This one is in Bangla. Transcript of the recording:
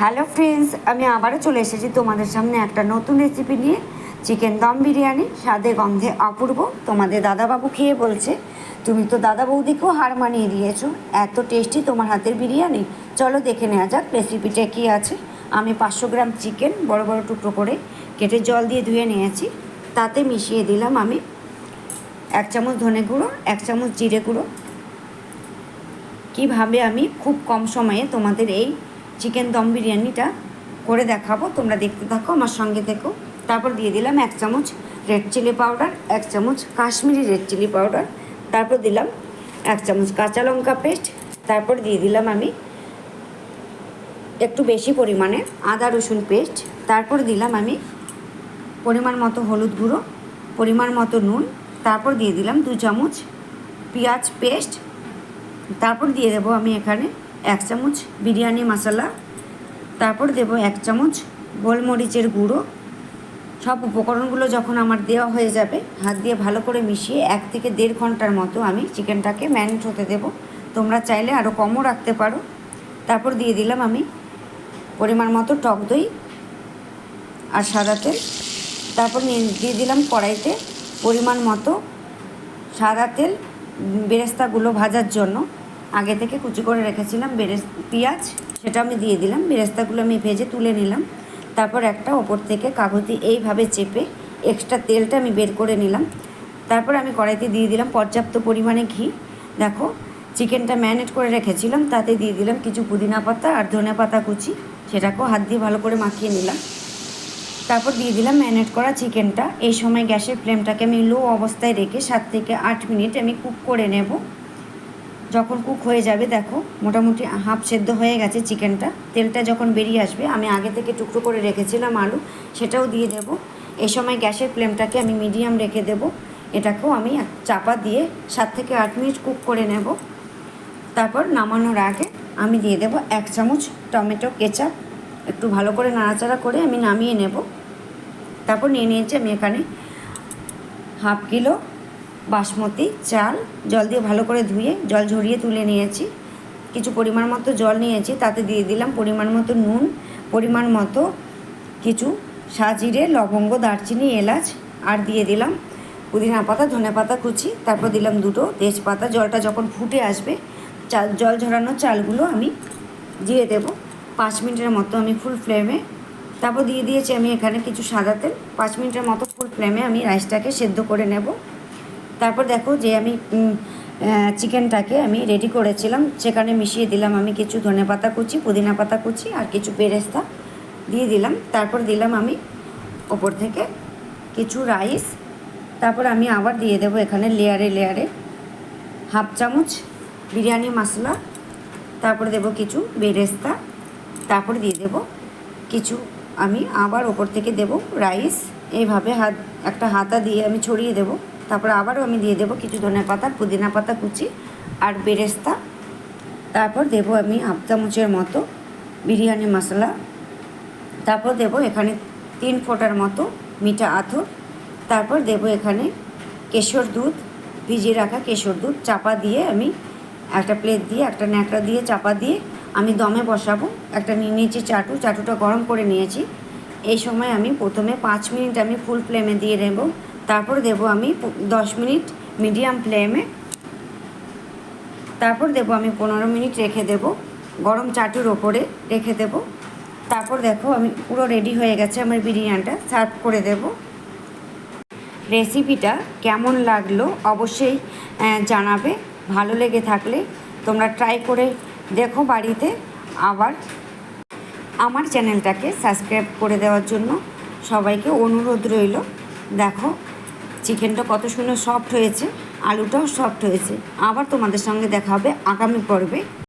হ্যালো ফ্রেন্ডস, আমি আবারও চলে এসেছি তোমাদের সামনে একটা নতুন রেসিপি নিয়ে। চিকেন দম বিরিয়ানি, স্বাদে গন্ধে অপূর্ব। তোমাদের দাদাবাবু খেয়ে বলছে তুমি তো দাদা বৌদিকেও হার মানিয়ে দিয়েছো, এত টেস্টি তোমার হাতের বিরিয়ানি। চলো দেখে নেওয়া যাক রেসিপিটা কী আছে। আমি 500 গ্রাম চিকেন বড় বড় টুকরো করে কেটে জল দিয়ে ধুয়ে নিয়েছি। তাতে মিশিয়ে দিলাম আমি 1 চামচ ধনে গুঁড়ো, 1 চামচ জিরে গুঁড়ো। কীভাবে আমি খুব কম সময়ে তোমাদের এই চিকেন দম বিরিয়ানিটা করে দেখাবো, তোমরা দেখতে থাকো, আমার সঙ্গে থেকো। তারপর দিয়ে দিলাম 1 চামচ রেড চিলি পাউডার, 1 চামচ কাশ্মীরি রেড চিলি পাউডার, তারপর দিলাম 1 চামচ কাঁচা লঙ্কা পেস্ট, তারপর দিয়ে দিলাম আমি একটু বেশি পরিমাণে আদা রসুন পেস্ট, তারপর দিলাম আমি পরিমাণ মতো হলুদ গুঁড়ো, পরিমাণ মতো নুন, তারপর দিয়ে দিলাম 2 চামচ পেঁয়াজ পেস্ট, তারপর দিয়ে দেবো আমি এখানে 1 চামচ বিরিয়ানি মশলা, তারপর দেব 1 চামচ গোলমরিচের গুঁড়ো। সব উপকরণগুলো যখন আমার দেওয়া হয়ে যাবে, হাত দিয়ে ভালো করে মিশিয়ে 1 থেকে 1.5 ঘন্টার মতো আমি চিকেনটাকে ম্যারিনেট হতে দেব। তোমরা চাইলে আরও কমও রাখতে পারো। তারপর দিয়ে দিলাম আমি পরিমাণ মতো টক দই আর সাদা তেল। তারপর দিয়ে দিলাম কড়াইতে পরিমাণ মতো সাদা তেল, বেরেস্তাগুলো ভাজার জন্য আগে থেকে কুচি করে রেখেছিলাম পেঁয়াজ, সেটা আমি দিয়ে দিলাম। বেরেস্তাগুলো আমি ভেজে তুলে নিলাম। তারপর একটা ওপর থেকে কাগজে এইভাবে চেপে এক্সট্রা তেলটা আমি বের করে নিলাম। তারপর আমি কড়াইতে দিয়ে দিলাম পর্যাপ্ত পরিমাণে ঘি। দেখো, চিকেনটা ম্যারিনেট করে রেখেছিলাম, তাতে দিয়ে দিলাম কিছু পুদিনা পাতা আর ধনে পাতা কুচি, সেটাকেও হাত দিয়ে ভালো করে মাখিয়ে নিলাম। তারপর দিয়ে দিলাম ম্যারিনেট করা চিকেনটা। এই সময় গ্যাসের ফ্লেমটাকে আমি লো অবস্থায় রেখে 7 থেকে 8 মিনিট আমি কুক করে নেব। যখন কুক হয়ে যাবে, দেখো মোটামুটি হাফ সেদ্ধ হয়ে গেছে চিকেনটা। তেলটা যখন বেরিয়ে আসবে, আমি আগে থেকে টুকরো করে রেখেছিলাম আলু, সেটাও দিয়ে দেব। এই সময় গ্যাসের ফ্লেমটাকে আমি মিডিয়াম রেখে দেব। এটাকেও আমি চাপা দিয়ে 7 থেকে 8 মিনিট কুক করে নেব। তারপর নামানোর আগে আমি দিয়ে দেব 1 চামচ টমেটো কেচাপ। একটু ভালো করে নাড়াচাড়া করে আমি নামিয়ে নেব। তারপর নিয়ে নিয়েছি আমি এখানে হাফ কিলো বাসমতি চাল, জল দিয়ে ভালো করে ধুয়ে জল ঝরিয়ে তুলে নিয়েছি। কিছু পরিমাণ মতো জল নিয়েছি, তাতে দিয়ে দিলাম পরিমাণ মতো নুন, পরিমাণ মতো কিছু সাজিরে, লবঙ্গ, দারচিনি, এলাচ, আর দিয়ে দিলাম পুদিনা পাতা, ধনে পাতা কুচি। তারপর দিলাম 2টো তেজপাতা। জলটা যখন ফুটে আসবে, জল ঝরানো চালগুলো আমি দিয়ে দেব। 5 মিনিটের মতো আমি ফুল ফ্লেমে, তারপর দিয়ে দিয়েছি আমি এখানে কিছু সাদা তেল। 5 মিনিটের মতো ফুল ফ্লেমে আমি রাইসটাকে সেদ্ধ করে নেব। তারপর দেখো যে আমি চিকেনটাকে আমি রেডি করেছিলাম, সেখানে মিশিয়ে দিলাম আমি কিছু ধনেপাতা কুচি, পুদিনা পাতা কুচি আর কিছু বেরেস্তা দিয়ে দিলাম। তারপর দিলাম আমি ওপর থেকে কিছু রাইস। তারপর আমি আবার দিয়ে দেবো এখানে লেয়ারে লেয়ারে হাফ চামচ বিরিয়ানি মশলা, তারপর দেব কিছু বেরেস্তা, তারপর দিয়ে দেব কিছু, আমি আবার ওপর থেকে দেব রাইস। এইভাবে একটা হাতা দিয়ে আমি ছড়িয়ে দেব। তারপর আবারও আমি দিয়ে দেবো কিছু ধনে পাতা, পুদিনা পাতা কুচি আর বেরেস্তা। তারপর দেবো আমি হাফ চামচের মতো বিরিয়ানি মশলা। তারপর দেবো এখানে 3 ফোঁটার মতো মিঠা আতর। তারপর দেবো এখানে কেশর দুধ, ভিজিয়ে রাখা কেশর দুধ। চাপা দিয়ে আমি একটা প্লেট দিয়ে, একটা ন্যাকড়া দিয়ে চাপা দিয়ে আমি দমে বসাবো। একটা নিয়ে নিয়েছি চাটুটা গরম করে নিয়েছি। এই সময় আমি প্রথমে 5 মিনিট আমি ফুল ফ্লেমে দিয়ে নেব। তারপর দেব আমি 10 মিনিট মিডিয়াম ফ্লেমে। তারপর দেব আমি 15 মিনিট রেখে দেব, গরম চাটুর ওপরে রেখে দেব। তারপর দেখো আমি পুরো রেডি হয়ে গেছে আমার বিরিয়ানিটা, সার্ভ করে দেব। রেসিপিটা কেমন লাগলো অবশ্যই জানাবে। ভালো লেগে থাকলে তোমরা ট্রাই করে দেখো বাড়িতে। আবার আমার চ্যানেলটাকে সাবস্ক্রাইব করে দেওয়ার জন্য সবাইকে অনুরোধ রইল। দেখো চিকেনটা কত সুন্দর সফট হয়েছে, আলুটাও সফট হয়েছে। আবার তোমাদের সঙ্গে দেখা হবে আগামী পর্বে।